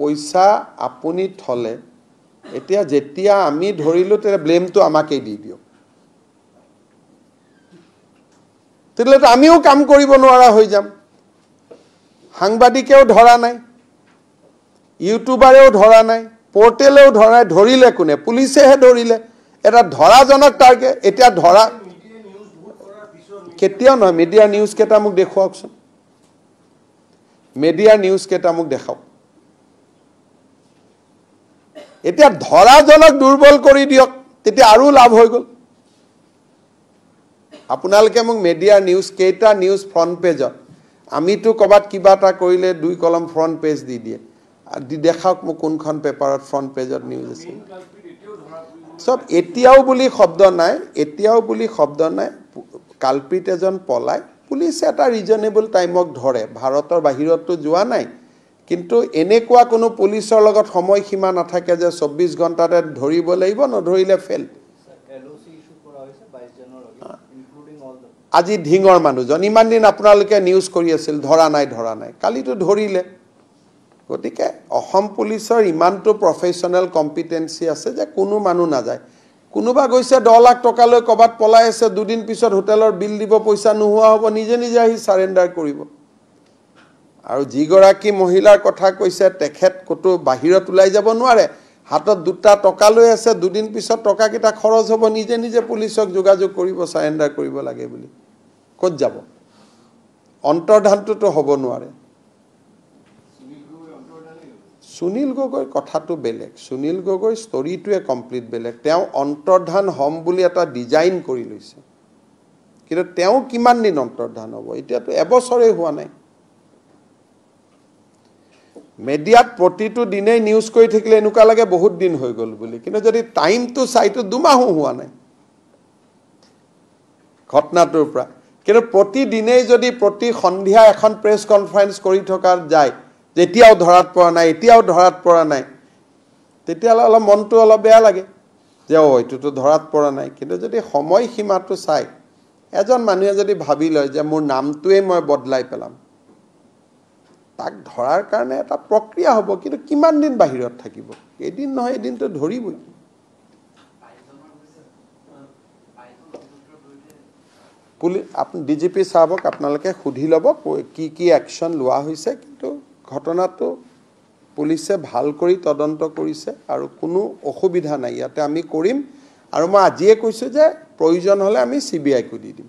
পইচা আপুনি থলে এতিয়া যেতিয়া আমি ধৰিলো তে ব্লেমটো আমাকেই দি দিও তেলে আমিও কাম কৰিব নোৱাৰা হৈ যাম সাংবাদিকেও ধৰা নাই ইউটিউবাৰেও ধৰা নাই পোৰ্টেলেও ধৰা ধৰিলে কোনে পুলিচেহে ধৰিলে এটা ধৰাজনক টাৰ্গেট এতিয়া ধৰা কেতিয়াও নহয় মিডিয়া নিউজ কেটা মোক দেখুৱাওকচোন মিডিয়া নিউজ কেটা মোক দেখাওক এতিয়া ধৰাজনক দুৰ্বল কৰি দিয়ক তেতিয়া আৰু লাভ হৈ গল আপোনালোকে মোক মিডিয়া নিউজ কেটা নিউজ ফ্ৰন্ট পেজত আমিতো কবাত কিবা এটা কৰিলে দুই কলম ফ্ৰন্ট পেজ দি দিয়ে দেখাওক মোক কোনখন পেপাৰত ফ্ৰন্ট পেজত নিউজ আছে সব এতিয়াও বুলি শব্দ নাই কালপ্ৰিট এজন পলাই পুলিচে এটা ৰিজনেবল টাইমক ধৰে ভাৰতৰ বাহিৰতো যোৱা নাই কিন্তু এনেকুৱা কোনো পুলিচৰ লগত সময় সীমা নাথাকে যে 24 ঘণ্টাতে ধৰিব লাগিব নধৰিলে ফেল আজি ঢিঙৰ মানুহজন ইমান দিন আপোনালোকে নিউজ কৰি আছিল ধৰা নাই কালিতো ধৰিলে গতিকে অসম পুলিচৰ ইমানটো প্ৰফেশনাল কম্পিটেন্সি আছে যে কোনো মানুহ না যায় কোনোবা গৈছে 10 লাখ টকা লৈ কবাত পলাই আছে দুদিন পিছত হোটেলৰ বিল দিব পইচা নোহোৱা হ'ব নিজে নিজে আহি সাৰেন্ডাৰ কৰিব আৰু যিগৰাকী মহিলাৰ কথা কৈছে তেখেত কতো বাহিৰত ওলাই যাব নোৱাৰে হাতত দুটা টকা লৈ আছে দুদিন পিছত টকা কিটা খৰচ হ'ব নিজে নিজে পুলিচক যোগাযোগ কৰিব সাৰেন্ডাৰ কৰিব লাগে বুলি কত যাব অন্তৰ্ধানটো হ'ব নোৱাৰে সুনীল গগৈ কথাটো বেলেগ সুনীল গগৈ ষ্টৰীটোৱে কমপ্লিট বেলেগ তেওঁ অন্তৰ্ধান হম বুলি এটা ডিজাইন কৰি লৈছে কিন্তু তেওঁ কিমান দিন অন্তৰ্ধান হ'ব এতিয়াতো এবছৰে হোৱা নাই মিডিয়াত প্ৰতিটো দিনেই নিউজ কৰি থাকিলে এনেকুৱা লাগে বহুত দিন হৈ গল বুলি কিন্তু যদি টাইমটো চাইটো দুমাহো হোৱা নাই ঘটনাটোৰ পৰা কিন্তু প্ৰতিদিনেই যদি প্ৰতি সন্ধিয়া এখন প্ৰেছ কনফাৰেন্স কৰি থকা যায় যেতিয়াও ধৰাত পৰা নাই তেতিয়ালে অলপ মনটো অলপ বেয়া লাগে যে এইটোতো ধৰাত পৰা নাই কিন্তু যদি সময় সীমাটো চাই এজন মানুহে যদি ভাবি লয় যে মোৰ নামটোৱে মই বদলাই পেলাম তাক ধৰাৰ কাৰণে এটা প্ৰক্ৰিয়া হ'ব কিন্তু কিমান দিন বাহিৰত থাকিব এদিন নহয় এদিনটো ধৰিবই আপুনি ডিজিপি সাহেবক আপোনালোকে সুধি ল'ব কি অ্যাকশন লোৱা হৈছে কিন্তু ঘটনাটো পুলিচে ভাল কৰি তদন্ত কৰিছে আৰু কোনো অসুবিধা নাই ইয়াতে আমি কৰিম আৰু মই আজিয়ে কৈছো যে প্ৰয়োজন হলে আমি সিবিআই কো দি দিম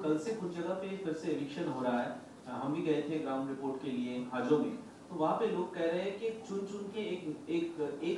कल से कुछ जगह पे फिर से एविक्शन हो रहा है हम भी गए थे ग्राउंड रिपोर्ट के लिए हाजों में तो वहां पे लोग कह रहे हैं कि चुन के एक